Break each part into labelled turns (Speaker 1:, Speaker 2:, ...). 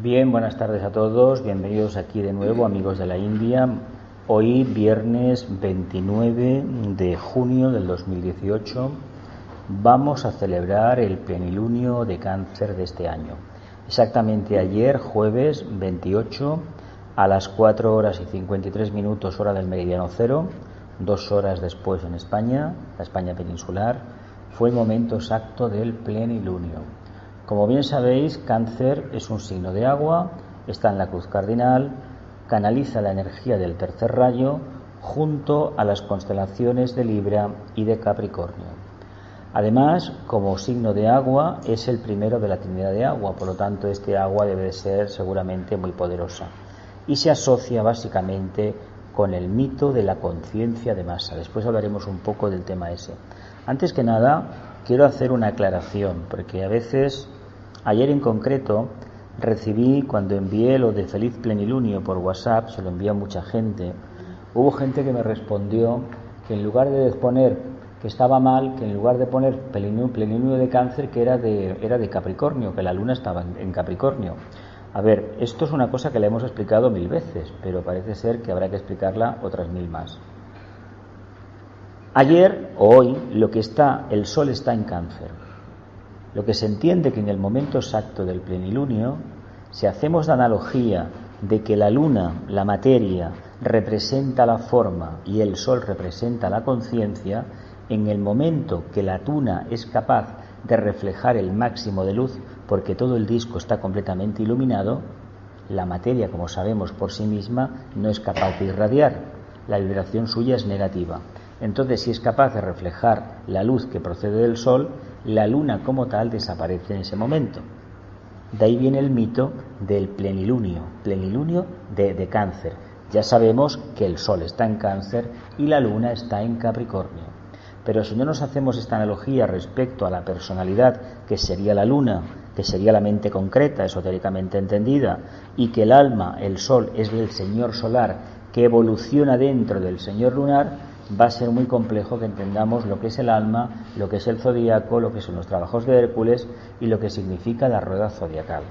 Speaker 1: Bien, buenas tardes a todos, bienvenidos aquí de nuevo, amigos de la India. Hoy, viernes 29 de junio del 2018, vamos a celebrar el plenilunio de Cáncer de este año. Exactamente ayer, jueves 28, a las 4 horas y 53 minutos hora del meridiano cero, 2 horas después en España, la España peninsular, fue el momento exacto del plenilunio. Como bien sabéis, Cáncer es un signo de agua, está en la cruz cardinal, canaliza la energía del tercer rayo junto a las constelaciones de Libra y de Capricornio. Además, como signo de agua, es el primero de la Trinidad de agua, por lo tanto este agua debe de ser seguramente muy poderosa y se asocia básicamente con el mito de la conciencia de masa. Después hablaremos un poco del tema ese. Antes que nada, quiero hacer una aclaración, porque a veces, ayer en concreto, recibí, cuando envié lo de feliz plenilunio por WhatsApp, se lo envió a mucha gente, hubo gente que me respondió que en lugar de poner que estaba mal, que en lugar de poner plenilunio de Cáncer, que era de Capricornio, que la luna estaba en Capricornio. A ver, esto es una cosa que le hemos explicado 1000 veces, pero parece ser que habrá que explicarla otras 1000 más. Ayer o hoy el Sol está en Cáncer. Lo que se entiende que en el momento exacto del plenilunio, si hacemos la analogía de que la luna, la materia, representa la forma y el Sol representa la conciencia, en el momento que la luna es capaz de reflejar el máximo de luz, porque todo el disco está completamente iluminado, la materia, como sabemos por sí misma, no es capaz de irradiar. La vibración suya es negativa. Entonces, si es capaz de reflejar la luz que procede del Sol, la luna como tal desaparece en ese momento. De ahí viene el mito del plenilunio de Cáncer. Ya sabemos que el Sol está en Cáncer y la luna está en Capricornio. Pero si no nos hacemos esta analogía respecto a la personalidad, que sería la luna, que sería la mente concreta, esotéricamente entendida, y que el alma, el Sol, es el señor solar que evoluciona dentro del señor lunar, va a ser muy complejo que entendamos lo que es el alma, lo que es el zodíaco, lo que son los trabajos de Hércules y lo que significa la rueda zodiacal.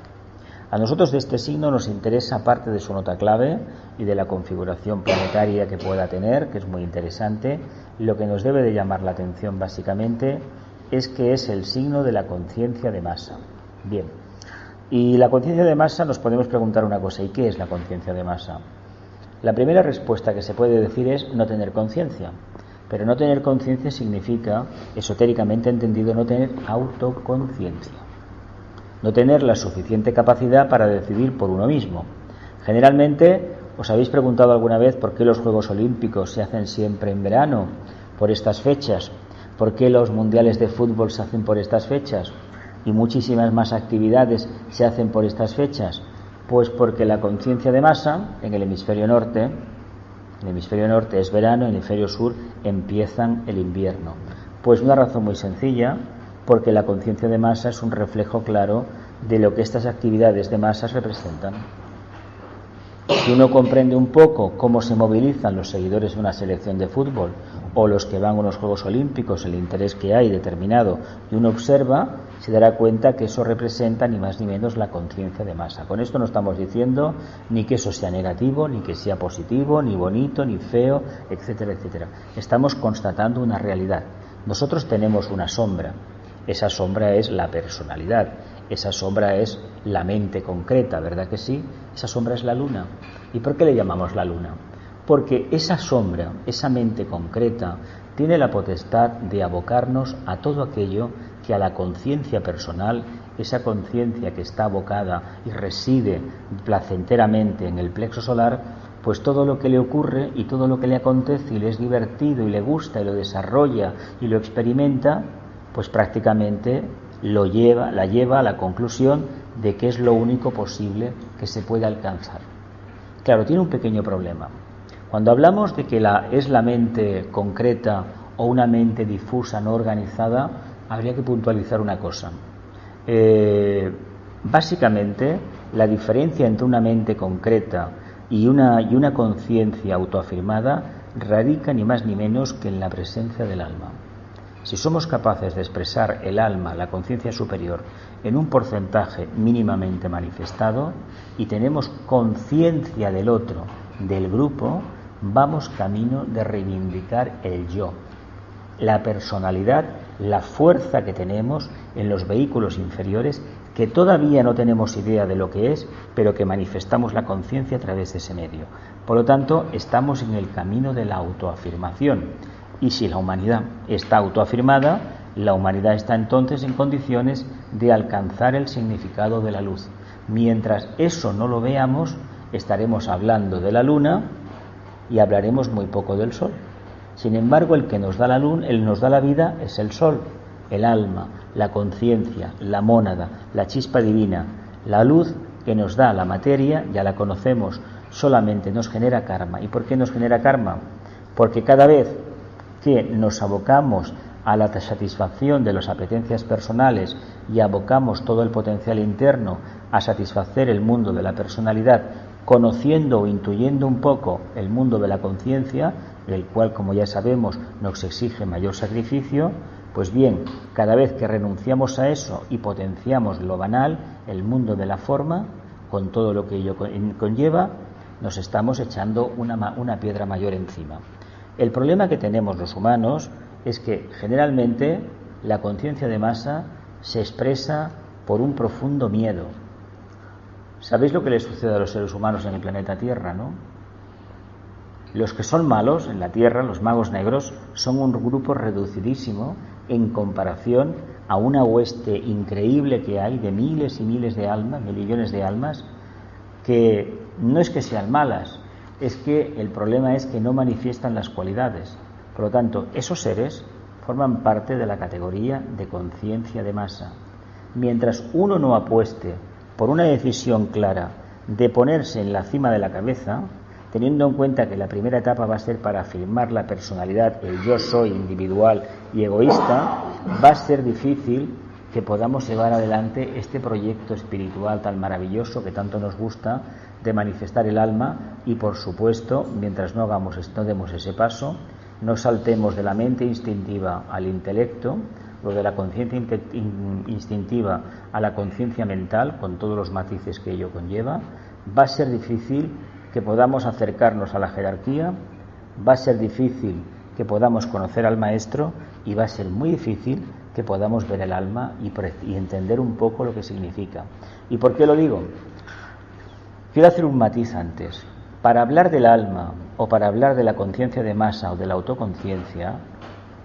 Speaker 1: A nosotros de este signo nos interesa, parte de su nota clave y de la configuración planetaria que pueda tener, que es muy interesante, lo que nos debe de llamar la atención básicamente es que es el signo de la conciencia de masa. Bien, y la conciencia de masa, nos podemos preguntar una cosa: ¿y qué es la conciencia de masa? La primera respuesta que se puede decir es no tener conciencia, pero no tener conciencia significa, esotéricamente entendido, no tener autoconciencia, no tener la suficiente capacidad para decidir por uno mismo. Generalmente, ¿os habéis preguntado alguna vez por qué los Juegos Olímpicos se hacen siempre en verano, por estas fechas? ¿Por qué los mundiales de fútbol se hacen por estas fechas? Y muchísimas más actividades se hacen por estas fechas. Pues porque la conciencia de masa en el hemisferio norte es verano, en el hemisferio sur empiezan el invierno. Pues una razón muy sencilla, porque la conciencia de masa es un reflejo claro de lo que estas actividades de masas representan. Si uno comprende un poco cómo se movilizan los seguidores de una selección de fútbol o los que van a unos Juegos Olímpicos, el interés que hay determinado, y uno observa, se dará cuenta que eso representa ni más ni menos la conciencia de masa. Con esto no estamos diciendo ni que eso sea negativo, ni que sea positivo, ni bonito, ni feo, etcétera, etcétera. Estamos constatando una realidad. Nosotros tenemos una sombra. Esa sombra es la personalidad. Esa sombra es la mente concreta, ¿verdad que sí? Esa sombra es la luna. ¿Y por qué le llamamos la luna? Porque esa sombra, esa mente concreta, tiene la potestad de abocarnos a todo aquello que a la conciencia personal, esa conciencia que está abocada y reside placenteramente en el plexo solar, pues todo lo que le ocurre y todo lo que le acontece y le es divertido y le gusta y lo desarrolla y lo experimenta, pues prácticamente la lleva a la conclusión de que es lo único posible que se puede alcanzar. Claro, tiene un pequeño problema. Cuando hablamos de que es la mente concreta o una mente difusa, no organizada, habría que puntualizar una cosa. Básicamente, la diferencia entre una mente concreta y una conciencia autoafirmada radica ni más ni menos que en la presencia del alma. Si somos capaces de expresar el alma, la conciencia superior, en un porcentaje mínimamente manifestado y tenemos conciencia del otro, del grupo, vamos camino de reivindicar el yo, la personalidad, la fuerza que tenemos en los vehículos inferiores, que todavía no tenemos idea de lo que es, pero que manifestamos la conciencia a través de ese medio. Por lo tanto, estamos en el camino de la autoafirmación. Y si la humanidad está autoafirmada, la humanidad está entonces en condiciones de alcanzar el significado de la luz. Mientras eso no lo veamos, estaremos hablando de la luna y hablaremos muy poco del sol. Sin embargo, el que nos da la luna, él nos da la vida, es el sol, el alma, la conciencia, la mónada, la chispa divina. La luz que nos da la materia, ya la conocemos, solamente nos genera karma. ¿Y por qué nos genera karma? Porque cada vez que nos abocamos a la satisfacción de las apetencias personales y abocamos todo el potencial interno a satisfacer el mundo de la personalidad, conociendo o intuyendo un poco el mundo de la conciencia, el cual, como ya sabemos, nos exige mayor sacrificio, pues bien, cada vez que renunciamos a eso y potenciamos lo banal, el mundo de la forma, con todo lo que ello conlleva, nos estamos echando una piedra mayor encima. El problema que tenemos los humanos es que generalmente la conciencia de masa se expresa por un profundo miedo. ¿Sabéis lo que le sucede a los seres humanos en el planeta Tierra, no? Los que son malos en la Tierra, los magos negros, son un grupo reducidísimo en comparación a una hueste increíble que hay de miles y miles de almas, millones de almas, que no es que sean malas, es que el problema es que no manifiestan las cualidades. Por lo tanto, esos seres forman parte de la categoría de conciencia de masa. Mientras uno no apueste por una decisión clara de ponerse en la cima de la cabeza, teniendo en cuenta que la primera etapa va a ser para afirmar la personalidad, el yo soy individual y egoísta, va a ser difícil que podamos llevar adelante este proyecto espiritual tan maravilloso que tanto nos gusta, de manifestar el alma. Y por supuesto, mientras no demos ese paso, no saltemos de la mente instintiva al intelecto, o de la conciencia instintiva a la conciencia mental, con todos los matices que ello conlleva, va a ser difícil que podamos acercarnos a la jerarquía, va a ser difícil que podamos conocer al maestro y va a ser muy difícil que podamos ver el alma y entender un poco lo que significa. ¿Y por qué lo digo? Quiero hacer un matiz antes. Para hablar del alma o para hablar de la conciencia de masa o de la autoconciencia,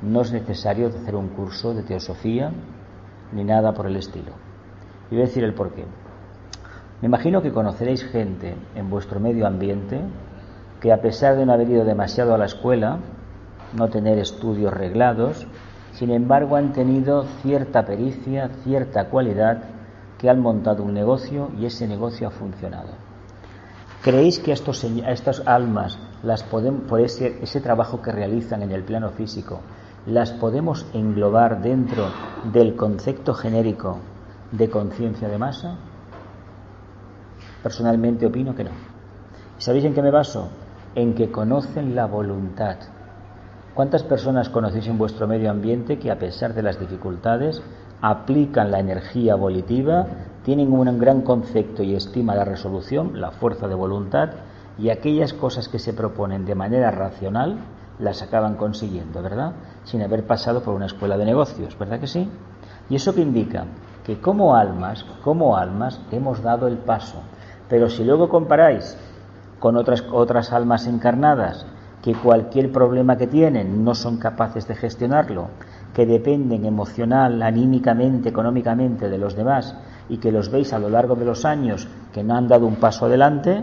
Speaker 1: no es necesario hacer un curso de teosofía ni nada por el estilo. Y voy a decir el porqué. Me imagino que conoceréis gente en vuestro medio ambiente que, a pesar de no haber ido demasiado a la escuela, no tener estudios reglados, sin embargo han tenido cierta pericia, cierta cualidad, que han montado un negocio y ese negocio ha funcionado. ¿Creéis que a estas almas, por ese trabajo que realizan en el plano físico, las podemos englobar dentro del concepto genérico de conciencia de masa? Personalmente opino que no. ¿Sabéis en qué me baso? En que conocen la voluntad. ¿Cuántas personas conocéis en vuestro medio ambiente que, a pesar de las dificultades, aplican la energía volitiva, tienen un gran concepto y estima la resolución, la fuerza de voluntad, y aquellas cosas que se proponen de manera racional las acaban consiguiendo, ¿verdad? Sin haber pasado por una escuela de negocios, ¿verdad que sí? ¿Y eso qué indica? Que como almas hemos dado el paso. Pero si luego comparáis con otras almas encarnadas, que cualquier problema que tienen no son capaces de gestionarlo, que dependen emocional, anímicamente, económicamente de los demás, y que los veis a lo largo de los años que no han dado un paso adelante,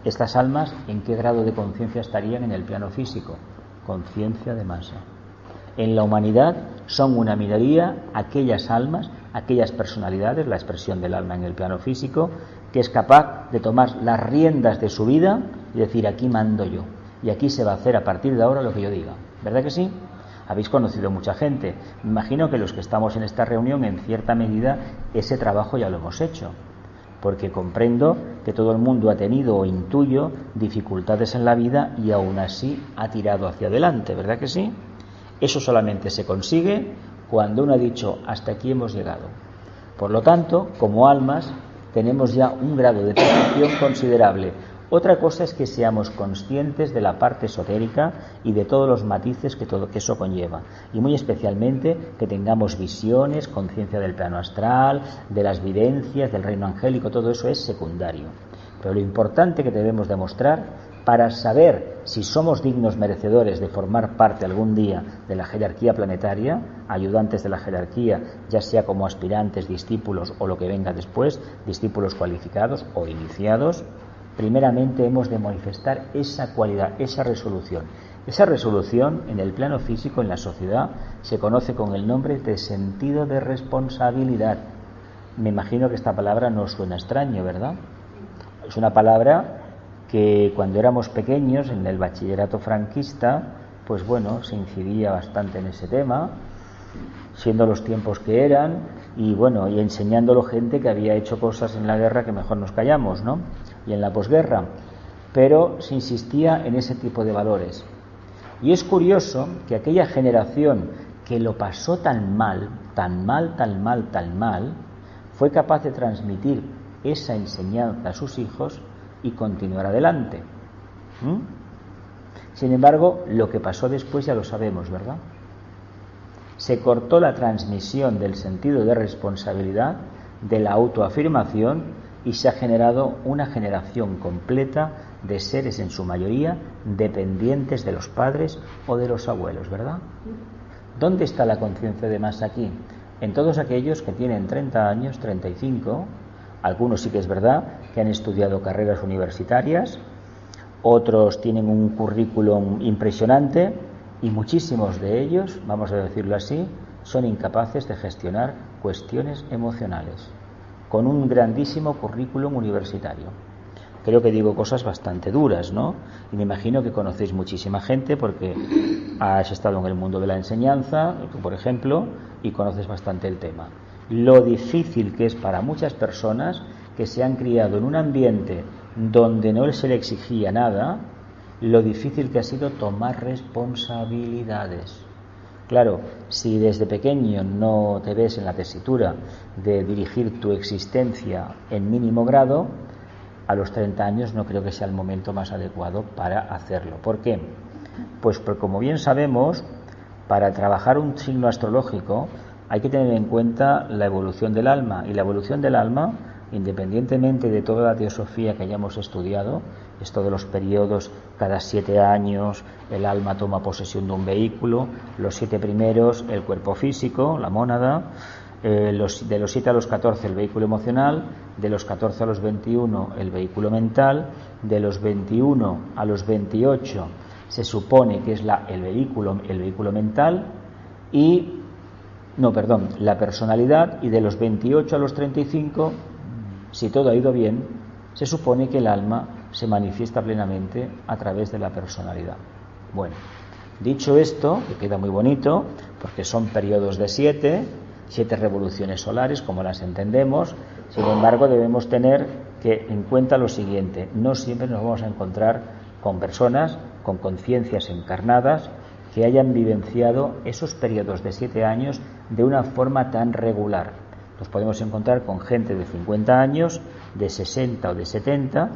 Speaker 1: estas almas, ¿en qué grado de conciencia estarían en el plano físico? Conciencia de masa. En la humanidad son una minoría aquellas almas, aquellas personalidades, la expresión del alma en el plano físico, que es capaz de tomar las riendas de su vida y decir: aquí mando yo, y aquí se va a hacer a partir de ahora lo que yo diga. ¿Verdad que sí? Habéis conocido mucha gente. Me imagino que los que estamos en esta reunión, en cierta medida, ese trabajo ya lo hemos hecho, porque comprendo que todo el mundo ha tenido, o intuyo, dificultades en la vida y aún así ha tirado hacia adelante. ¿Verdad que sí? Eso solamente se consigue cuando uno ha dicho hasta aquí hemos llegado. Por lo tanto, como almas tenemos ya un grado de perfección considerable. Otra cosa es que seamos conscientes de la parte esotérica y de todos los matices que eso conlleva. Y muy especialmente que tengamos visiones, conciencia del plano astral, de las vivencias, del reino angélico, todo eso es secundario. Pero lo importante que debemos demostrar para saber si somos dignos merecedores de formar parte algún día de la jerarquía planetaria, ayudantes de la jerarquía, ya sea como aspirantes, discípulos o lo que venga después, discípulos cualificados o iniciados, primeramente hemos de manifestar esa cualidad, esa resolución. Esa resolución en el plano físico, en la sociedad, se conoce con el nombre de sentido de responsabilidad. Me imagino que esta palabra no suena extraño, ¿verdad? Es una palabra que cuando éramos pequeños, en el bachillerato franquista, pues bueno, se incidía bastante en ese tema, siendo los tiempos que eran, y bueno, y enseñándolo gente que había hecho cosas en la guerra que mejor nos callamos, ¿no? Y en la posguerra, pero se insistía en ese tipo de valores. Y es curioso que aquella generación que lo pasó tan mal, fue capaz de transmitir esa enseñanza a sus hijos y continuar adelante. Sin embargo, lo que pasó después ya lo sabemos, ¿verdad? Se cortó la transmisión del sentido de responsabilidad, de la autoafirmación, y se ha generado una generación completa de seres, en su mayoría, dependientes de los padres o de los abuelos, ¿verdad? ¿Dónde está la conciencia de masa aquí? En todos aquellos que tienen 30 años, 35, algunos sí que es verdad que han estudiado carreras universitarias, otros tienen un currículum impresionante y muchísimos de ellos, vamos a decirlo así, son incapaces de gestionar cuestiones emocionales, con un grandísimo currículum universitario. Creo que digo cosas bastante duras, ¿no? Y me imagino que conocéis muchísima gente porque has estado en el mundo de la enseñanza, por ejemplo, y conoces bastante el tema. Lo difícil que es para muchas personas que se han criado en un ambiente donde no se le exigía nada, lo difícil que ha sido tomar responsabilidades. Claro, si desde pequeño no te ves en la tesitura de dirigir tu existencia en mínimo grado, a los 30 años no creo que sea el momento más adecuado para hacerlo. ¿Por qué? Pues porque, como bien sabemos, para trabajar un signo astrológico hay que tener en cuenta la evolución del alma, y la evolución del alma, independientemente de toda la teosofía que hayamos estudiado, esto de los periodos, cada 7 años el alma toma posesión de un vehículo, los 7 primeros el cuerpo físico, la mónada, de los 7 a los 14 el vehículo emocional, de los 14 a los 21 el vehículo mental, de los 21 a los 28 se supone que es el vehículo mental la personalidad, y de los 28 a los 35, si todo ha ido bien, se supone que el alma se manifiesta plenamente a través de la personalidad. Bueno, dicho esto, que queda muy bonito, porque son periodos de 7 revoluciones solares, como las entendemos, sin embargo debemos tener en cuenta lo siguiente: no siempre nos vamos a encontrar con personas con conciencias encarnadas que hayan vivenciado esos periodos de 7 años de una forma tan regular. Nos podemos encontrar con gente de 50 años, de 60 o de 70,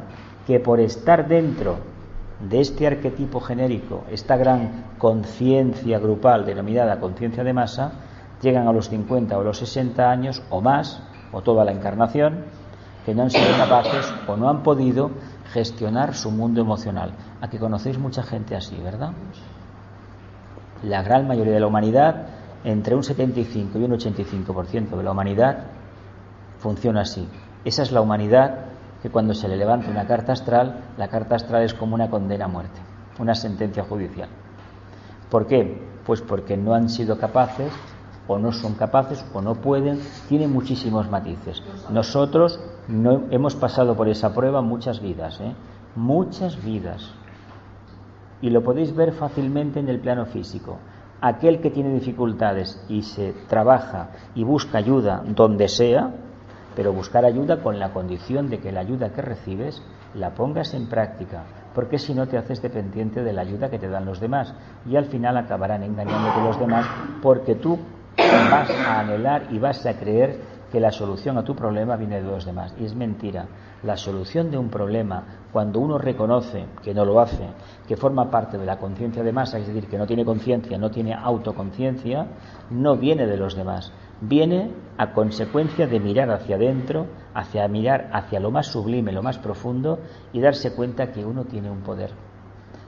Speaker 1: que por estar dentro de este arquetipo genérico, esta gran conciencia grupal denominada conciencia de masa, llegan a los 50 o los 60 años o más, o toda la encarnación, que no han sido capaces o no han podido gestionar su mundo emocional. Aquí conocéis mucha gente así, ¿verdad? La gran mayoría de la humanidad, entre un 75 y un 85% de la humanidad, funciona así. Esa es la humanidad que cuando se le levanta una carta astral, la carta astral es como una condena a muerte, una sentencia judicial. ¿Por qué? Pues porque no han sido capaces, o no son capaces, o no pueden, tienen muchísimos matices. Nosotros no hemos pasado por esa prueba muchas vidas, muchas vidas. Y lo podéis ver fácilmente en el plano físico. Aquel que tiene dificultades y se trabaja y busca ayuda donde sea, pero buscar ayuda con la condición de que la ayuda que recibes la pongas en práctica, porque si no te haces dependiente de la ayuda que te dan los demás y al final acabarán engañándote los demás, porque tú vas a anhelar y vas a creer que la solución a tu problema viene de los demás, y es mentira. La solución de un problema, cuando uno reconoce que no lo hace, que forma parte de la conciencia de masa, es decir, que no tiene conciencia, no tiene autoconciencia, no viene de los demás, viene a consecuencia de mirar hacia adentro, mirar hacia lo más sublime, lo más profundo, y darse cuenta que uno tiene un poder.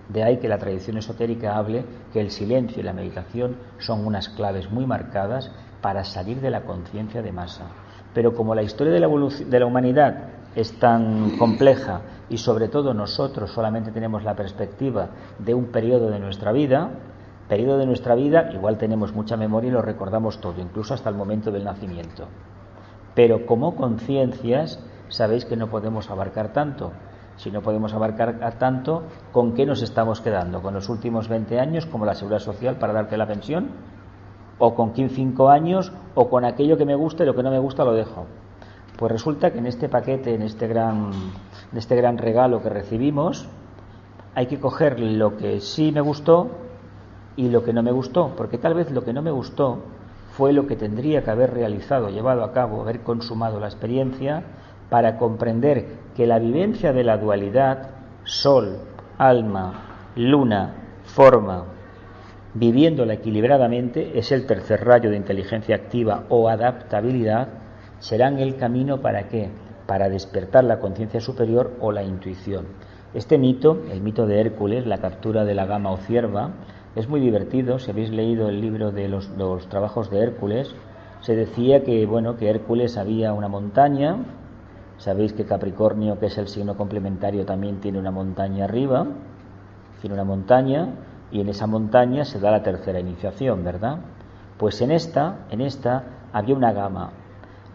Speaker 1: De ahí que la tradición esotérica hable que el silencio y la meditación son unas claves muy marcadas para salir de la conciencia de masa. Pero como la historia de la humanidad es tan compleja y sobre todo nosotros solamente tenemos la perspectiva de un periodo de nuestra vida, igual tenemos mucha memoria y lo recordamos todo, incluso hasta el momento del nacimiento. Pero como conciencias sabéis que no podemos abarcar tanto. Si no podemos abarcar tanto, ¿con qué nos estamos quedando? ¿Con los últimos 20 años como la seguridad social para darte la pensión? ¿O con 5 años? ¿O con aquello que me gusta y lo que no me gusta lo dejo? Pues resulta que en este paquete, en este gran regalo que recibimos, hay que coger lo que sí me gustó y lo que no me gustó, porque tal vez lo que no me gustó fue lo que tendría que haber realizado, llevado a cabo, haber consumado la experiencia para comprender que la vivencia de la dualidad, sol, alma, luna, forma, viviéndola equilibradamente, es el tercer rayo de inteligencia activa o adaptabilidad, serán el camino ¿para qué? Para despertar la conciencia superior o la intuición. Este mito, el mito de Hércules, la captura de la gama o cierva, es muy divertido. Si habéis leído el libro de los trabajos de Hércules, se decía que Hércules había una montaña. Sabéis que Capricornio, que es el signo complementario, también tiene una montaña arriba, y en esa montaña se da la tercera iniciación, ¿verdad? Pues en esta había una gama.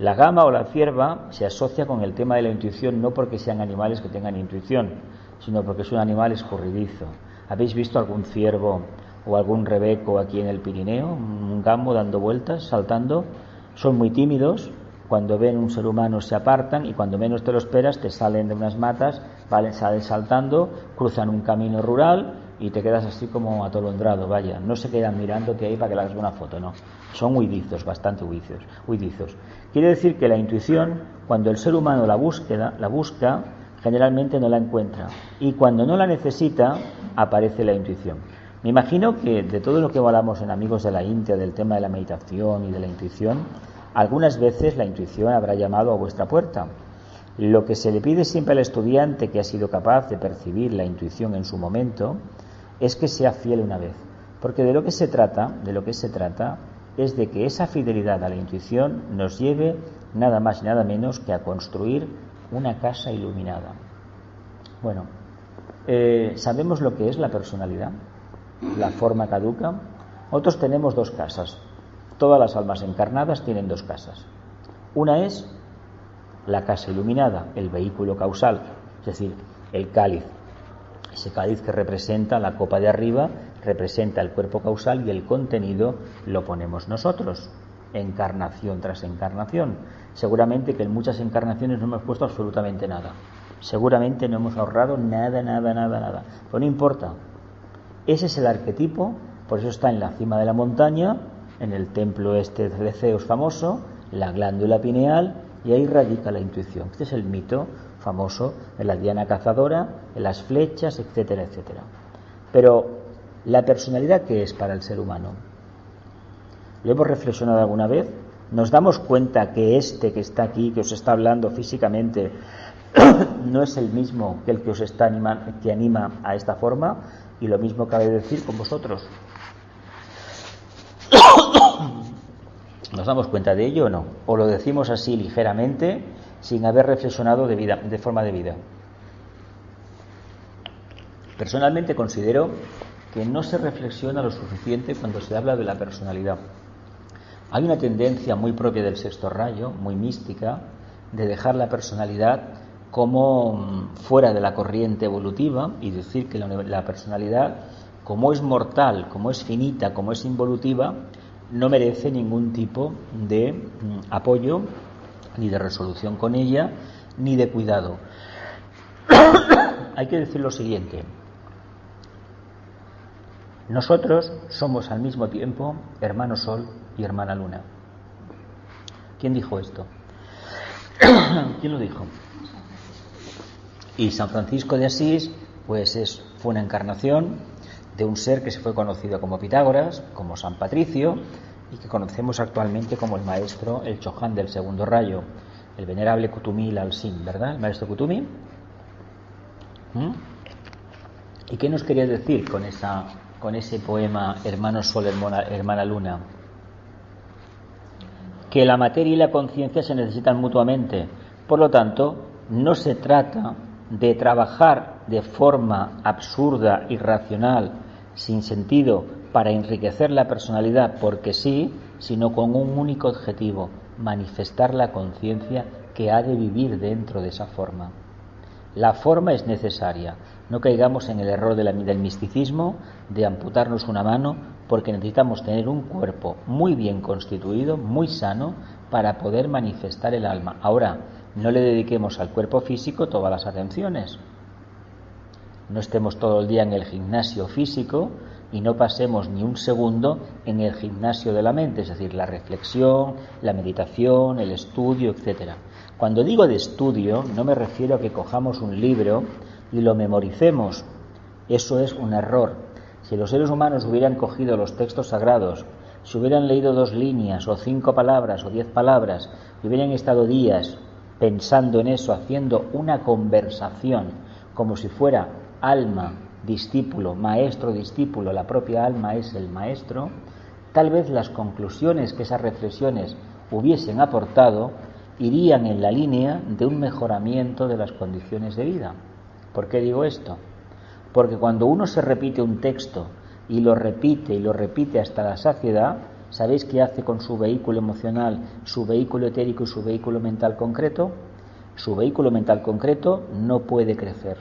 Speaker 1: La gama o la cierva se asocia con el tema de la intuición, no porque sean animales que tengan intuición, sino porque es un animal escurridizo. ¿Habéis visto algún ciervo o algún rebeco aquí en el Pirineo, un gamo dando vueltas, saltando? Son muy tímidos. Cuando ven un ser humano se apartan y cuando menos te lo esperas te salen de unas matas, salen saltando, cruzan un camino rural y te quedas así como atolondrado, vaya. No se quedan mirándote ahí para que le hagas una foto, no. Son huidizos, bastante huidizos. Quiere decir que la intuición, cuando el ser humano la busca, generalmente no la encuentra. Y cuando no la necesita, aparece la intuición. Me imagino que de todo lo que hablamos en Amigos de la India, del tema de la meditación y de la intuición, algunas veces la intuición habrá llamado a vuestra puerta. Lo que se le pide siempre al estudiante que ha sido capaz de percibir la intuición en su momento es que sea fiel una vez, porque de lo que se trata es de que esa fidelidad a la intuición nos lleve nada más y nada menos que a construir una casa iluminada. Bueno, sabemos lo que es la personalidad, la forma caduca. Nosotros tenemos 2 casas. Todas las almas encarnadas tienen 2 casas. Una es la casa iluminada, el vehículo causal, es decir, el cáliz. Ese cáliz que representa la copa de arriba, representa el cuerpo causal y el contenido lo ponemos nosotros, encarnación tras encarnación. Seguramente que en muchas encarnaciones no hemos puesto absolutamente nada. Seguramente no hemos ahorrado nada. Pero no importa. Ese es el arquetipo, por eso está en la cima de la montaña, en el templo de Zeus famoso, la glándula pineal, y ahí radica la intuición. Este es el mito famoso de la diana cazadora, de las flechas, etcétera. Pero la personalidad, ¿qué es para el ser humano? ¿Lo hemos reflexionado alguna vez? ¿Nos damos cuenta que este que está aquí, que os está hablando físicamente, no es el mismo que el que os está que anima a esta forma? Y lo mismo cabe decir con vosotros. ¿Nos damos cuenta de ello o no? ¿O lo decimos así ligeramente, sin haber reflexionado de forma debida? Personalmente considero que no se reflexiona lo suficiente cuando se habla de la personalidad. Hay una tendencia muy propia del sexto rayo, muy mística, de dejar la personalidad como fuera de la corriente evolutiva y decir que la personalidad, como es mortal, como es finita, como es involutiva, no merece ningún tipo de apoyo, ni de resolución con ella, ni de cuidado. hay que decir lo siguiente. Nosotros somos al mismo tiempo hermano Sol y hermana Luna. ¿Quién dijo esto? ¿Quién lo dijo? Y San Francisco de Asís, pues fue una encarnación de un ser que se fue conocido como Pitágoras, como San Patricio, y que conocemos actualmente como el maestro, el Choján del segundo rayo, el venerable Kutumi Lalsin, ¿verdad? El maestro Kutumi. ¿Y qué nos quería decir con ese poema Hermano Sol, hermana Luna? Que la materia y la conciencia se necesitan mutuamente. Por lo tanto, no se trata de trabajar de forma absurda, irracional, sin sentido, para enriquecer la personalidad porque sí, sino con un único objetivo: manifestar la conciencia que ha de vivir dentro de esa forma. La forma es necesaria. No caigamos en el error del misticismo, de amputarnos una mano, porque necesitamos tener un cuerpo muy bien constituido, muy sano, para poder manifestar el alma. Ahora, no le dediquemos al cuerpo físico todas las atenciones. No estemos todo el día en el gimnasio físico y no pasemos ni un segundo en el gimnasio de la mente, es decir, la reflexión, la meditación, el estudio, etcétera. Cuando digo de estudio, no me refiero a que cojamos un libro y lo memoricemos. Eso es un error. Si los seres humanos hubieran cogido los textos sagrados, si hubieran leído 2 líneas o 5 palabras o 10 palabras y hubieran estado días pensando en eso, haciendo una conversación como si fuera alma, discípulo, maestro, discípulo, la propia alma es el maestro, tal vez las conclusiones que esas reflexiones hubiesen aportado irían en la línea de un mejoramiento de las condiciones de vida. ¿Por qué digo esto? Porque cuando uno se repite un texto y lo repite hasta la saciedad, ¿sabéis qué hace con su vehículo emocional, su vehículo etérico y su vehículo mental concreto? Su vehículo mental concreto no puede crecer.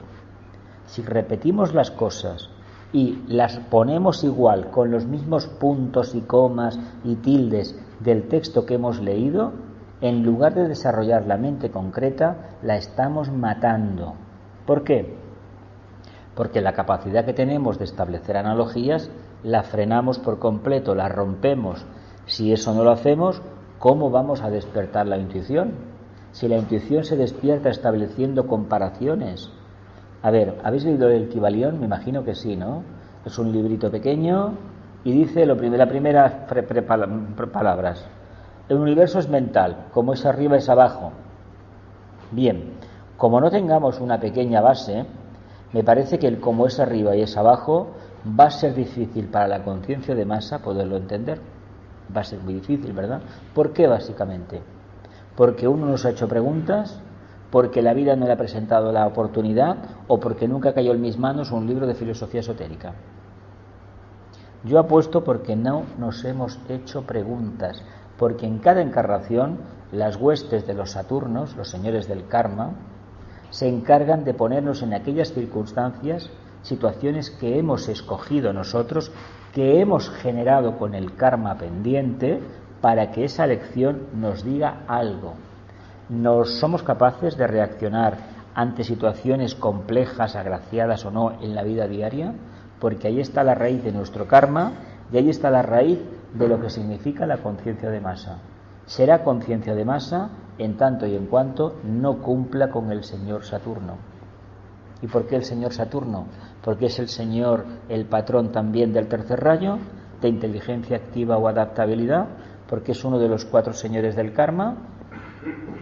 Speaker 1: Si repetimos las cosas y las ponemos igual, con los mismos puntos y comas y tildes del texto que hemos leído, en lugar de desarrollar la mente concreta, la estamos matando. ¿Por qué? Porque la capacidad que tenemos de establecer analogías la frenamos por completo, la rompemos. Si eso no lo hacemos, ¿cómo vamos a despertar la intuición? Si la intuición se despierta estableciendo comparaciones. A ver, ¿habéis leído el Kybalión? Me imagino que sí, ¿no? Es un librito pequeño y dice las primeras palabras. El universo es mental, como es arriba es abajo. Bien, como no tengamos una pequeña base, me parece que el como es arriba y es abajo va a ser difícil para la conciencia de masa poderlo entender. Va a ser muy difícil, ¿verdad? ¿Por qué básicamente? Porque uno nos ha hecho preguntas, porque la vida no le ha presentado la oportunidad o porque nunca cayó en mis manos un libro de filosofía esotérica. Yo apuesto porque no nos hemos hecho preguntas, porque en cada encarnación las huestes de los Saturnos, los señores del karma, se encargan de ponernos en aquellas circunstancias, situaciones que hemos escogido nosotros, que hemos generado con el karma pendiente, para que esa lección nos diga algo. Somos capaces de reaccionar ante situaciones complejas, agraciadas o no, en la vida diaria, porque ahí está la raíz de nuestro karma y ahí está la raíz de lo que significa la conciencia de masa. Será conciencia de masa en tanto y en cuanto no cumpla con el señor Saturno. ¿Y por qué el señor Saturno? Porque es el señor, el patrón también del tercer rayo, de inteligencia activa o adaptabilidad, porque es uno de los 4 señores del karma,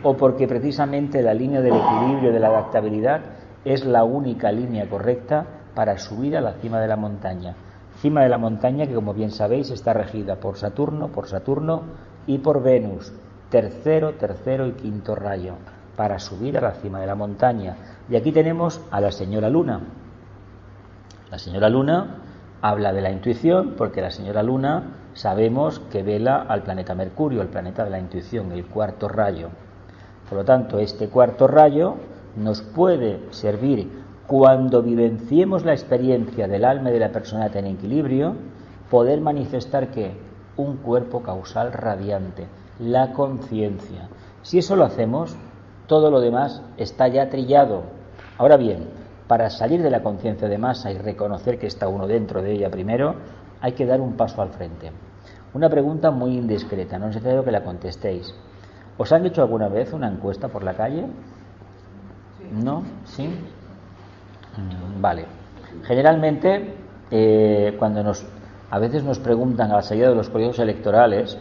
Speaker 1: o porque precisamente la línea del equilibrio, de la adaptabilidad, es la única línea correcta para subir a la cima de la montaña. Cima de la montaña que, como bien sabéis, está regida por Saturno y por Venus, tercero y quinto rayo, para subir a la cima de la montaña. Y aquí tenemos a la señora Luna. La señora Luna habla de la intuición, porque la señora Luna sabemos que vela al planeta Mercurio, el planeta de la intuición, el 4º rayo. Por lo tanto, este 4º rayo nos puede servir cuando vivenciemos la experiencia del alma y de la personalidad en equilibrio, poder manifestar que un cuerpo causal radiante, la conciencia. Si eso lo hacemos, todo lo demás está ya trillado. Ahora bien, para salir de la conciencia de masa y reconocer que está uno dentro de ella primero, hay que dar un paso al frente. Una pregunta muy indiscreta, no es necesario que la contestéis. ¿Os han hecho alguna vez una encuesta por la calle? ¿No? ¿Sí? Vale. Generalmente, cuando a veces nos preguntan a la salida de los colegios electorales,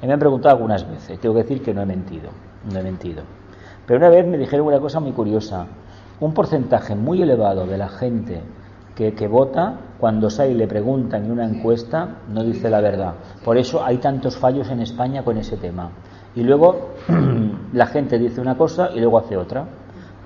Speaker 1: me han preguntado algunas veces, tengo que decir que no he mentido. Pero una vez me dijeron una cosa muy curiosa. Un porcentaje muy elevado de la gente que vota, cuando sale y le preguntan en una encuesta, no dice la verdad. Por eso hay tantos fallos en España con ese tema. Y luego la gente dice una cosa y luego hace otra.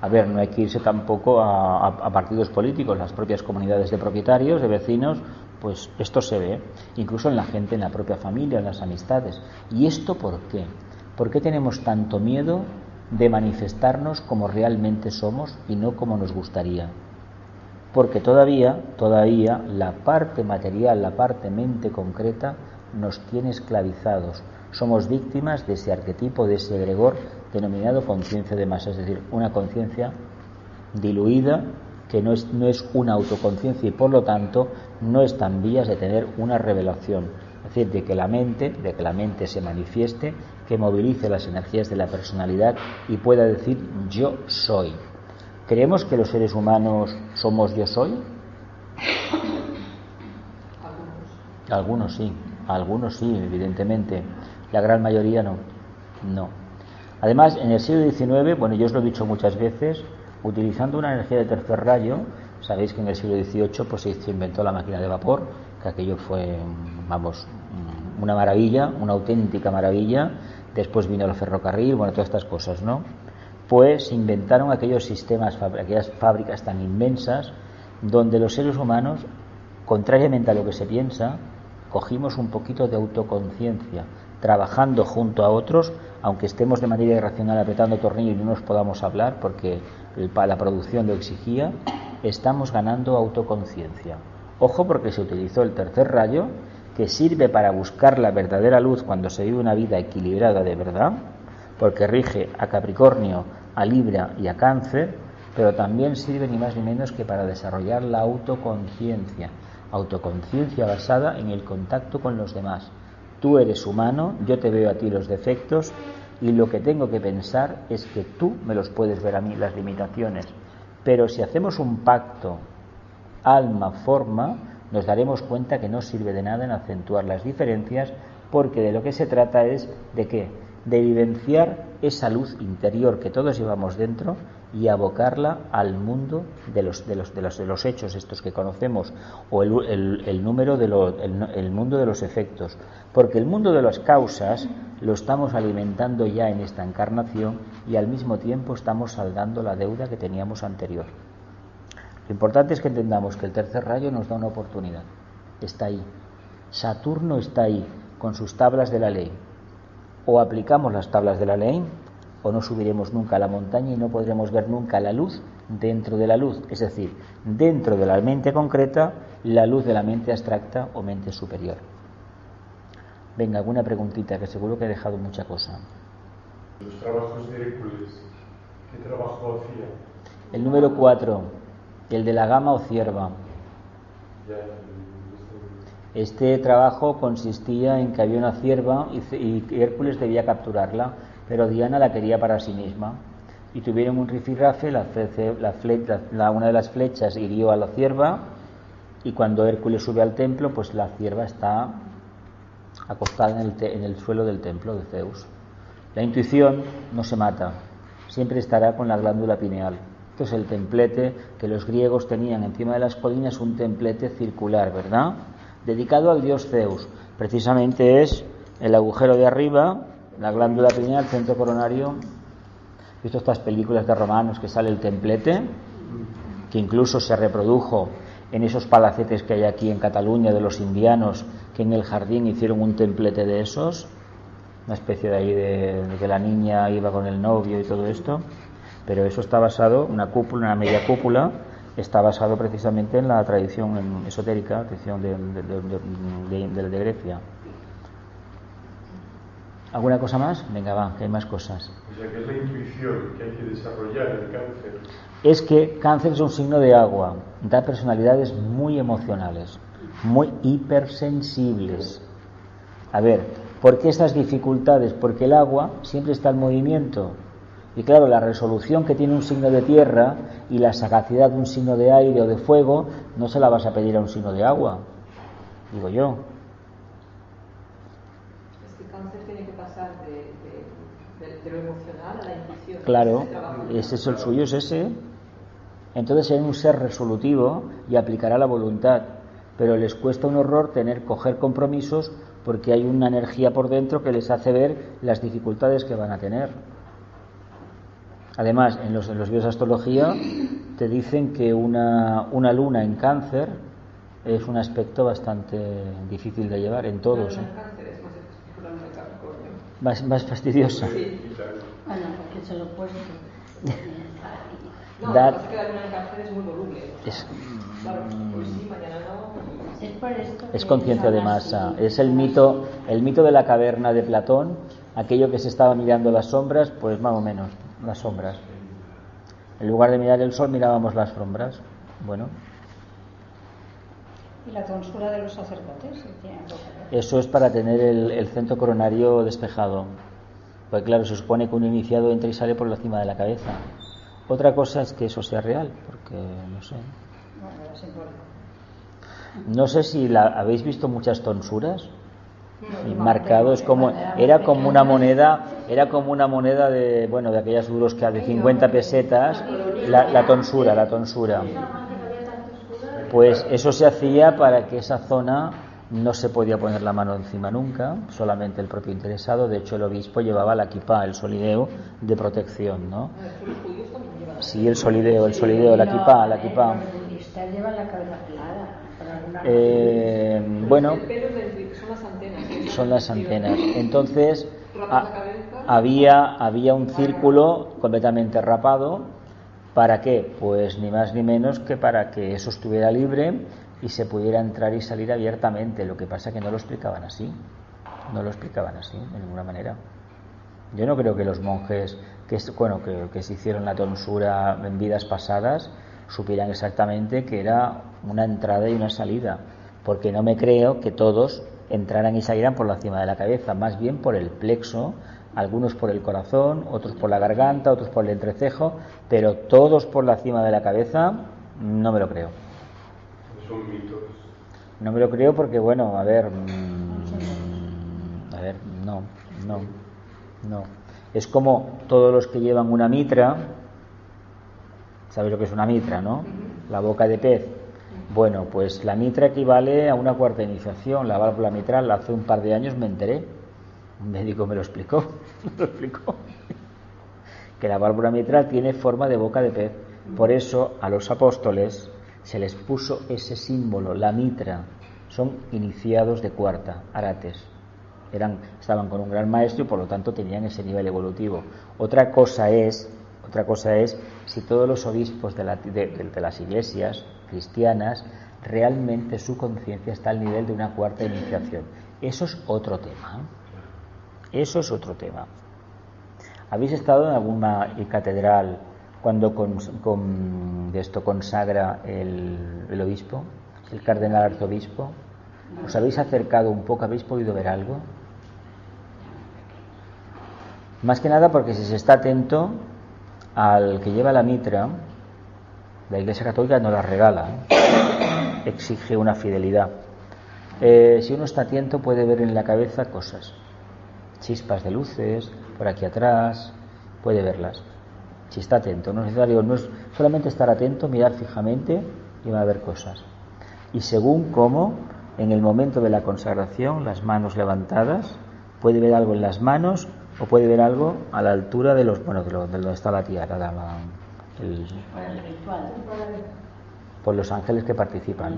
Speaker 1: A ver, no hay que irse tampoco a partidos políticos, las propias comunidades de propietarios, de vecinos, pues esto se ve, incluso en la gente, en la propia familia, en las amistades. ¿Y esto por qué? ¿Por qué tenemos tanto miedo de manifestarnos como realmente somos y no como nos gustaría? Porque todavía la parte material, la parte mente concreta nos tiene esclavizados. Somos víctimas de ese arquetipo, de ese egregor denominado conciencia de masa, es decir, una conciencia diluida que no es una autoconciencia y por lo tanto no está en vías de tener una revelación, es decir, de que la mente se manifieste, que movilice las energías de la personalidad y pueda decir yo soy. ¿Creemos que los seres humanos somos yo soy? Algunos sí, evidentemente. La gran mayoría no. Además, en el siglo XIX, bueno, yo os lo he dicho muchas veces, utilizando una energía de tercer rayo, sabéis que en el siglo XVIII pues se inventó la máquina de vapor, que aquello fue, una maravilla, una auténtica maravilla. Después vino el ferrocarril, bueno, todas estas cosas, ¿no? Pues se inventaron aquellos sistemas, aquellas fábricas tan inmensas, donde los seres humanos, contrariamente a lo que se piensa, cogimos un poquito de autoconciencia, trabajando junto a otros, aunque estemos de manera irracional apretando tornillos y no nos podamos hablar porque la producción lo exigía, estamos ganando autoconciencia. Ojo, porque se utilizó el tercer rayo, que sirve para buscar la verdadera luz cuando se vive una vida equilibrada de verdad, porque rige a Capricornio, a Libra y a Cáncer, pero también sirve ni más ni menos que para desarrollar la autoconciencia basada en el contacto con los demás. Tú eres humano, yo te veo a ti los defectos y lo que tengo que pensar es que tú me los puedes ver a mí, las limitaciones. Pero si hacemos un pacto alma-forma, nos daremos cuenta que no sirve de nada en acentuar las diferencias, porque de lo que se trata es ¿de qué? De vivenciar esa luz interior que todos llevamos dentro y abocarla al mundo de los hechos estos que conocemos, o el mundo de los efectos, porque el mundo de las causas lo estamos alimentando ya en esta encarnación y al mismo tiempo estamos saldando la deuda que teníamos anterior. Lo importante es que entendamos que el tercer rayo nos da una oportunidad, está ahí, Saturno está ahí con sus tablas de la ley. O aplicamos las tablas de la ley o no subiremos nunca a la montaña y no podremos ver nunca la luz dentro de la luz, es decir, dentro de la mente concreta, la luz de la mente abstracta o mente superior. Venga, alguna preguntita, que seguro que he dejado mucha cosa.
Speaker 2: Los trabajos de Hércules, ¿qué trabajo hacía?
Speaker 1: El número 4, el de la gama o cierva. Este trabajo consistía en que había una cierva y Hércules debía capturarla, pero Diana la quería para sí misma. Y tuvieron un rifirrafe, una de las flechas hirió a la cierva, y cuando Hércules sube al templo, pues la cierva está acostada en el suelo del templo de Zeus. La intuición no se mata, siempre estará con la glándula pineal. Esto es el templete que los griegos tenían encima de las colinas, un templete circular, ¿verdad?, dedicado al dios Zeus. Precisamente es el agujero de arriba, la glándula pineal, centro coronario. Visto estas películas de romanos que sale el templete, que incluso se reprodujo en esos palacetes que hay aquí en Cataluña de los indianos, que en el jardín hicieron un templete de esos, una especie de ahí de que la niña iba con el novio y todo esto. Pero eso está basado, una cúpula, una media cúpula, está basado precisamente en la tradición esotérica, tradición de Grecia. ¿Alguna cosa más? Venga, va, que hay más cosas.
Speaker 2: O sea, que es la intuición que hay que desarrollar en el cáncer.
Speaker 1: Es que cáncer es un signo de agua, da personalidades muy emocionales, muy hipersensibles. A ver, ¿por qué estas dificultades? Porque el agua siempre está en movimiento. Y claro, la resolución que tiene un signo de tierra y la sagacidad de un signo de aire o de fuego, no se la vas a pedir a un signo de agua, digo yo.
Speaker 3: Este cáncer tiene que pasar de lo emocional a la intuición.
Speaker 1: Claro, ese es el suyo, es ese. Entonces es un ser resolutivo y aplicará la voluntad, pero les cuesta un horror coger compromisos porque hay una energía por dentro que les hace ver las dificultades que van a tener. Además, en los libros de astrología te dicen que una luna en cáncer es un aspecto bastante difícil de llevar en todos. Más fastidiosa.
Speaker 3: Sí.
Speaker 4: Bueno, porque se lo he puesto.
Speaker 3: No, la luna en cáncer es muy voluble. Claro, pues sí, mañana no.
Speaker 4: Es por esto.
Speaker 1: Es conciencia de masa. Es el mito de la caverna de Platón, aquello que se estaba mirando las sombras, pues más o menos, las sombras. En lugar de mirar el sol, mirábamos las sombras. Bueno.
Speaker 4: ¿Y la tonsura de los sacerdotes?
Speaker 1: Eso es para tener el centro coronario despejado. Pues claro, se supone que un iniciado entra y sale por la cima de la cabeza. Otra cosa es que eso sea real, porque no sé. No sé si habéis visto muchas tonsuras. Marcado, es como era como una moneda de aquellas duros que de 50 pesetas, la tonsura. Pues eso se hacía para que esa zona no se podía poner la mano encima nunca, solamente el propio interesado. De hecho, el obispo llevaba la kipá, el solideo de protección, ¿no? Sí, el solideo, la kipá.
Speaker 4: Los budistas llevan la cabeza pelada.
Speaker 1: Bueno,
Speaker 3: son las antenas.
Speaker 1: Entonces había un círculo completamente rapado. ¿Para qué? Pues ni más ni menos que para que eso estuviera libre y se pudiera entrar y salir abiertamente. Lo que pasa es que no lo explicaban así de ninguna manera. Yo no creo que los monjes que se hicieron la tonsura en vidas pasadas supieran exactamente que era una entrada y una salida, porque no me creo que todos entraran y salieran por la cima de la cabeza, más bien por el plexo, algunos por el corazón, otros por la garganta, otros por el entrecejo, pero todos por la cima de la cabeza, no me lo creo.
Speaker 2: Son mitos.
Speaker 1: No me lo creo porque, no. Es como todos los que llevan una mitra, ¿sabes lo que es una mitra, no? La boca de pez. Bueno, pues la mitra equivale a una cuarta iniciación. La válvula mitral, hace un par de años me enteré. Un médico me lo explicó. Que la válvula mitral tiene forma de boca de pez. Por eso a los apóstoles se les puso ese símbolo, la mitra. Son iniciados de cuarta, arates. Estaban con un gran maestro y por lo tanto tenían ese nivel evolutivo. Otra cosa es si todos los obispos de las iglesias cristianas realmente su conciencia está al nivel de una cuarta iniciación. Eso es otro tema. ¿Habéis estado en alguna catedral cuando consagra el obispo, el cardenal arzobispo? ¿Os habéis acercado un poco? ¿Habéis podido ver algo? Más que nada porque si se está atento al que lleva la mitra, la Iglesia Católica no la regala, exige una fidelidad. Si uno está atento puede ver en la cabeza cosas, chispas de luces por aquí atrás, puede verlas. Si está atento, no es solamente estar atento, mirar fijamente y va a ver cosas. Y según cómo, en el momento de la consagración, las manos levantadas, puede ver algo en las manos o puede ver algo a la altura de donde está la tiara, por los ángeles que participan.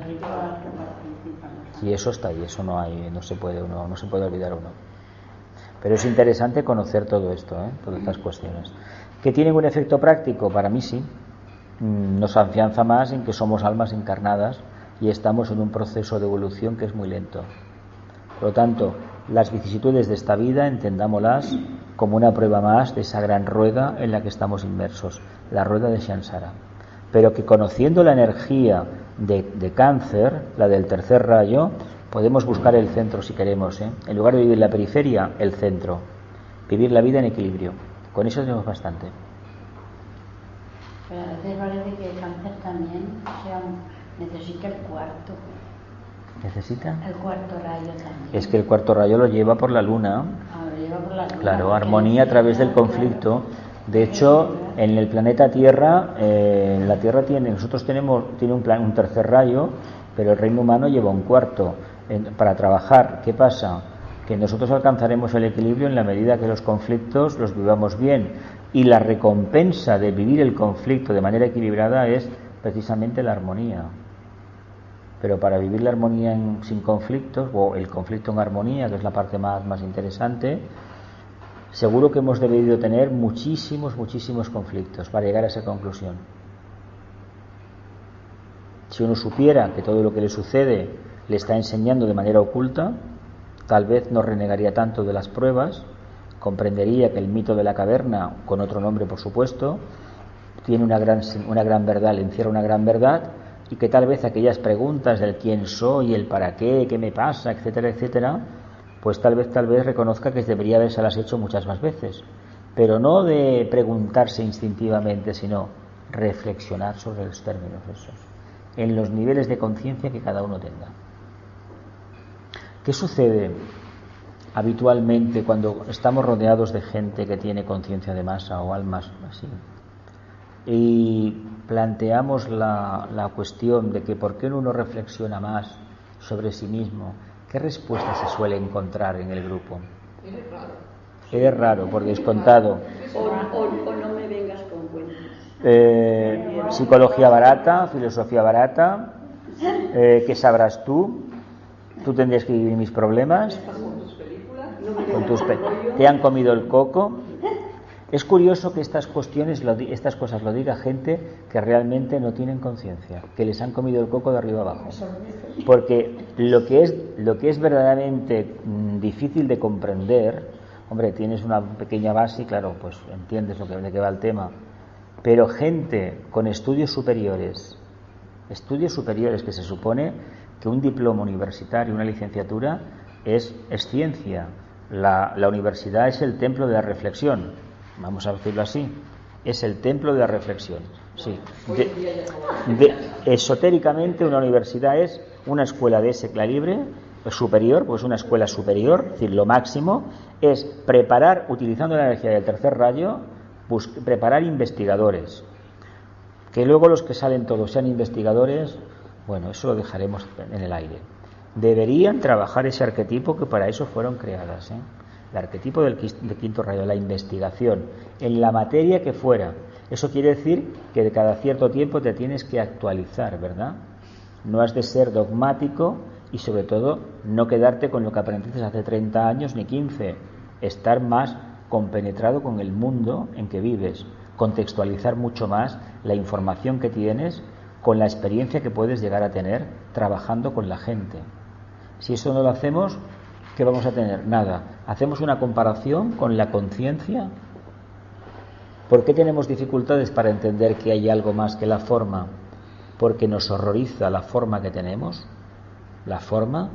Speaker 1: Y eso está ahí, eso no se puede olvidar uno. Pero es interesante conocer todo esto, todas estas cuestiones. ¿Que tienen un efecto práctico? Para mí sí. Nos afianza más en que somos almas encarnadas y estamos en un proceso de evolución que es muy lento. Por lo tanto, las vicisitudes de esta vida, entendámoslas como una prueba más de esa gran rueda en la que estamos inmersos, la rueda de Samsara. Pero que conociendo la energía de Cáncer, la del tercer rayo, podemos buscar el centro si queremos, ¿eh? En lugar de vivir la periferia, el centro. Vivir la vida en equilibrio. Con eso tenemos bastante.
Speaker 4: Pero a veces parece que el Cáncer también necesita el cuarto.
Speaker 1: ¿Necesita?
Speaker 4: El cuarto rayo también.
Speaker 1: Es que el cuarto rayo lo lleva por la luna.
Speaker 4: Lo lleva por la luna.
Speaker 1: Claro, armonía a través del conflicto. De hecho, en el planeta Tierra, la Tierra nosotros tiene un tercer rayo, pero el reino humano lleva un cuarto para trabajar. ¿Qué pasa? Que nosotros alcanzaremos el equilibrio en la medida que los conflictos los vivamos bien, y la recompensa de vivir el conflicto de manera equilibrada es precisamente la armonía. Pero para vivir la armonía sin conflictos, o el conflicto en armonía, que es la parte más interesante, seguro que hemos debido tener muchísimos conflictos para llegar a esa conclusión. Si uno supiera que todo lo que le sucede le está enseñando de manera oculta, tal vez no renegaría tanto de las pruebas, comprendería que el mito de la caverna, con otro nombre por supuesto, tiene una gran verdad, le encierra una gran verdad, y que tal vez aquellas preguntas del quién soy, el para qué me pasa, etcétera, etcétera, pues tal vez reconozca que debería habérselas hecho muchas más veces, pero no de preguntarse instintivamente, sino reflexionar sobre los términos esos, en los niveles de conciencia que cada uno tenga. ¿Qué sucede habitualmente cuando estamos rodeados de gente que tiene conciencia de masa o almas así? Y planteamos la cuestión de que por qué uno reflexiona más sobre sí mismo. ¿Qué respuesta se suele encontrar en el grupo? Eres raro, por descontado.
Speaker 5: O no me vengas con cuentos.
Speaker 1: Psicología barata, filosofía barata. ¿Qué sabrás tú? Tú tendrías que vivir mis problemas. ¿Te han comido el coco? Es curioso que estas cosas lo diga gente que realmente no tienen conciencia, que les han comido el coco de arriba abajo. Porque lo que es verdaderamente difícil de comprender, hombre, tienes una pequeña base y claro, pues entiendes de qué va el tema. Pero gente con estudios superiores que se supone que un diploma universitario, una licenciatura es ciencia. La universidad es el templo de la reflexión. Vamos a decirlo así, es el templo de la reflexión. Sí. Esotéricamente una universidad es una escuela de ese calibre superior, pues una escuela superior, es decir, lo máximo es preparar, utilizando la energía del tercer rayo, preparar investigadores. Que luego los que salen todos sean investigadores, bueno, eso lo dejaremos en el aire. Deberían trabajar ese arquetipo que para eso fueron creadas, ¿eh? El arquetipo del quinto rayo, la investigación, en la materia que fuera. Eso quiere decir que de cada cierto tiempo te tienes que actualizar, ¿verdad? No has de ser dogmático y sobre todo no quedarte con lo que aprendiste hace 30 años ni 15. Estar más compenetrado con el mundo en que vives. Contextualizar mucho más la información que tienes con la experiencia que puedes llegar a tener trabajando con la gente. Si eso no lo hacemos, ¿qué vamos a tener? Nada. ¿Hacemos una comparación con la conciencia? ¿Por qué tenemos dificultades para entender que hay algo más que la forma? Porque nos horroriza la forma que tenemos. La forma.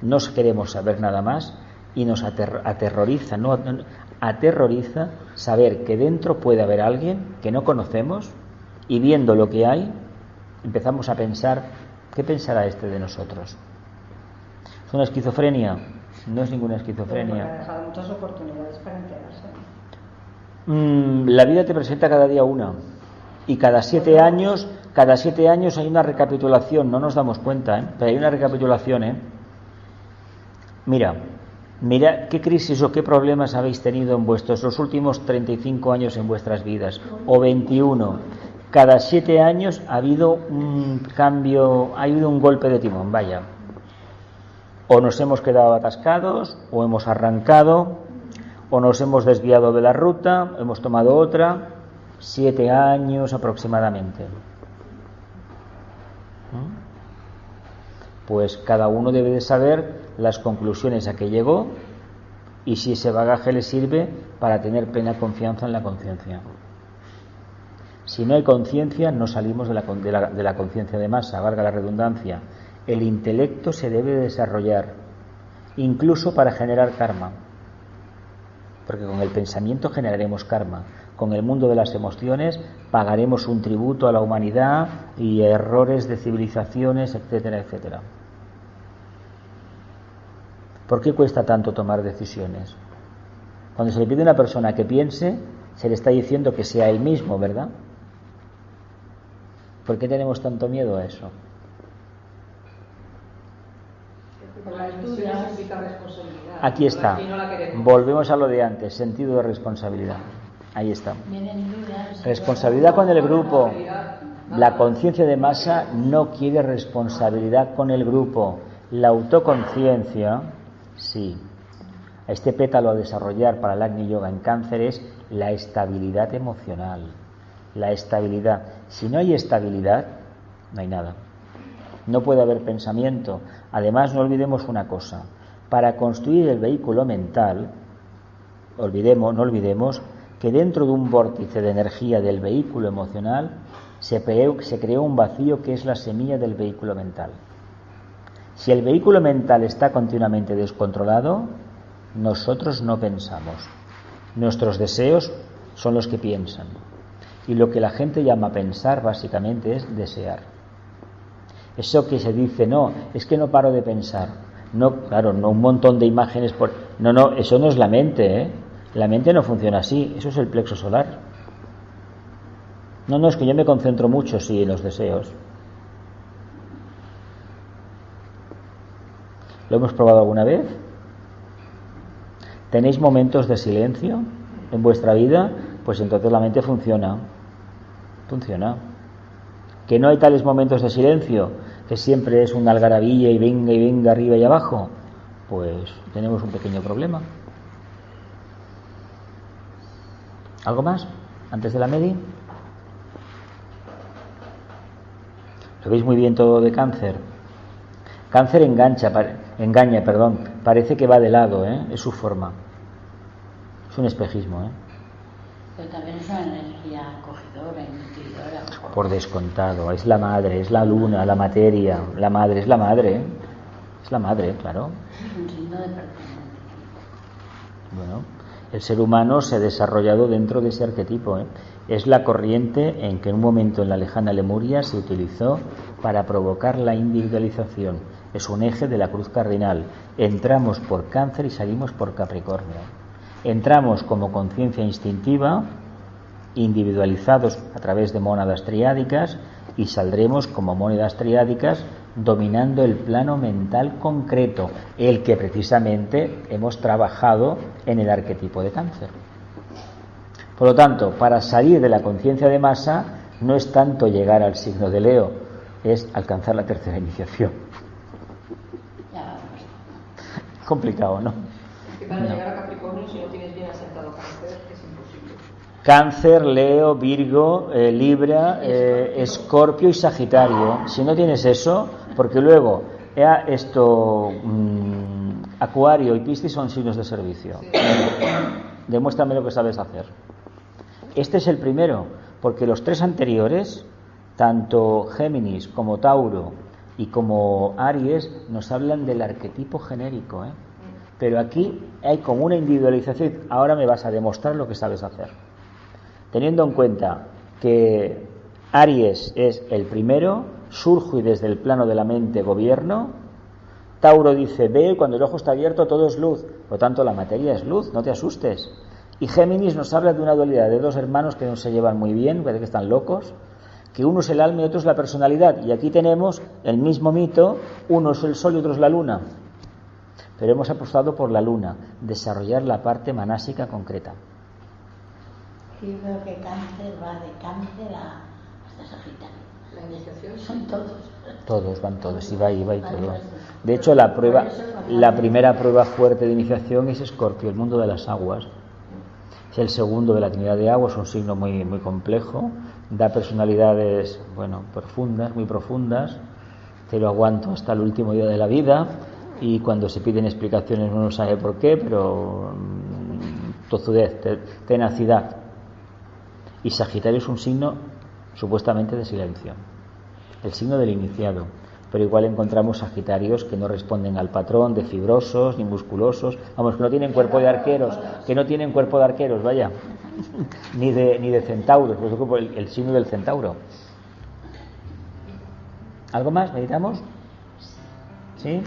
Speaker 1: No queremos saber nada más y nos aterroriza, aterroriza saber que dentro puede haber alguien que no conocemos y viendo lo que hay, empezamos a pensar, ¿qué pensará este de nosotros? ¿Es una esquizofrenia? No es ninguna esquizofrenia.
Speaker 4: Pero ha dejado muchas oportunidades para enterarse.
Speaker 1: La vida te presenta cada día una. Y cada 7 años hay una recapitulación. No nos damos cuenta, ¿eh? Pero hay una recapitulación, ¿eh? Mira qué crisis o qué problemas habéis tenido en los últimos 35 años en vuestras vidas, o 21. Cada 7 años ha habido un cambio, ha habido un golpe de timón, vaya. O nos hemos quedado atascados, o hemos arrancado, o nos hemos desviado de la ruta, hemos tomado otra. 7 años aproximadamente. Pues cada uno debe de saber las conclusiones a que llegó y si ese bagaje le sirve para tener plena confianza en la conciencia. Si no hay conciencia, no salimos de la conciencia de masa, valga la redundancia. El intelecto se debe desarrollar, incluso para generar karma, porque con el pensamiento generaremos karma. Con el mundo de las emociones pagaremos un tributo a la humanidad y errores de civilizaciones, etcétera, etcétera. ¿Por qué cuesta tanto tomar decisiones? Cuando se le pide a una persona que piense, se le está diciendo que sea él mismo, ¿verdad? ¿Por qué tenemos tanto miedo a eso? Aquí está. Volvemos a lo de antes, sentido de responsabilidad. Ahí está. Responsabilidad con el grupo. La conciencia de masa no quiere responsabilidad con el grupo. La autoconciencia, sí. Este pétalo a desarrollar para el Agni Yoga en Cáncer es la estabilidad emocional. La estabilidad. Si no hay estabilidad, no hay nada. No puede haber pensamiento. Además, no olvidemos una cosa. Para construir el vehículo mental, no olvidemos que dentro de un vórtice de energía del vehículo emocional se creó un vacío que es la semilla del vehículo mental. Si el vehículo mental está continuamente descontrolado, nosotros no pensamos. Nuestros deseos son los que piensan. Y lo que la gente llama pensar básicamente es desear. Eso que se dice, no, es que no paro de pensar. No, claro, no un montón de imágenes por... No, eso no es la mente, ¿eh? La mente no funciona así, eso es el plexo solar. No, es que yo me concentro mucho, sí, en los deseos. ¿Lo hemos probado alguna vez? ¿Tenéis momentos de silencio en vuestra vida? Pues entonces la mente funciona. Funciona. ¿Que no hay tales momentos de silencio? Que siempre es una algarabía y venga arriba y abajo. Pues tenemos un pequeño problema. ¿Algo más? Antes de la medi. ¿Lo veis muy bien todo de Cáncer? Cáncer engaña, parece que va de lado, es su forma. Es un espejismo,
Speaker 4: Pero también es una energía acogedora, intuidora.
Speaker 1: Por descontado, es la madre, es la luna, la materia. La madre es la madre, es la madre, claro.
Speaker 4: Es un signo de pertenencia.
Speaker 1: Bueno, el ser humano se ha desarrollado dentro de ese arquetipo, Es la corriente en que en un momento en la lejana Lemuria se utilizó para provocar la individualización. Es un eje de la cruz cardinal. Entramos por Cáncer y salimos por Capricornio. Entramos como conciencia instintiva, individualizados a través de mónadas triádicas, y saldremos como mónadas triádicas dominando el plano mental concreto, el que precisamente hemos trabajado en el arquetipo de Cáncer. Por lo tanto, para salir de la conciencia de masa no es tanto llegar al signo de Leo, es alcanzar la tercera iniciación. Complicado, ¿no?
Speaker 3: Que para llegar a Capricornio, si no tienes bien asentado Cáncer, es imposible.
Speaker 1: Cáncer, Leo, Virgo, Libra, Escorpio y Sagitario. Si no tienes eso, porque luego Acuario y Piscis son signos de servicio. Sí. Demuéstrame lo que sabes hacer. Este es el primero, porque los tres anteriores, tanto Géminis como Tauro y como Aries, nos hablan del arquetipo genérico, Pero aquí hay como una individualización. Ahora me vas a demostrar lo que sabes hacer. Teniendo en cuenta que Aries es el primero, surge desde el plano de la mente gobierno. Tauro dice, ve, cuando el ojo está abierto todo es luz. Por lo tanto, la materia es luz, no te asustes. Y Géminis nos habla de una dualidad de dos hermanos que no se llevan muy bien, parece que están locos, que uno es el alma y otro es la personalidad. Y aquí tenemos el mismo mito, uno es el sol y otro es la luna. Pero hemos apostado por la luna, desarrollar la parte manásica concreta.
Speaker 4: Sí, veo que Cáncer va de Cáncer hasta Sagitario.
Speaker 3: La iniciación
Speaker 4: son todos.
Speaker 1: Todos, van todos, y va y todo. De hecho, la primera prueba fuerte de iniciación es Escorpio, el mundo de las aguas. Es el segundo de la Trinidad de Agua, es un signo muy, muy complejo, da personalidades, profundas, muy profundas. Te lo aguanto hasta el último día de la vida, y cuando se piden explicaciones uno no sabe por qué, pero tozudez, tenacidad. Y Sagitario es un signo supuestamente de silencio, el signo del iniciado, pero igual encontramos Sagitarios que no responden al patrón, de fibrosos ni musculosos, vamos, que no tienen cuerpo de arqueros, vaya, ni de centauros, por ejemplo, el signo del centauro. ¿Algo más? ¿Meditamos? ¿Sí?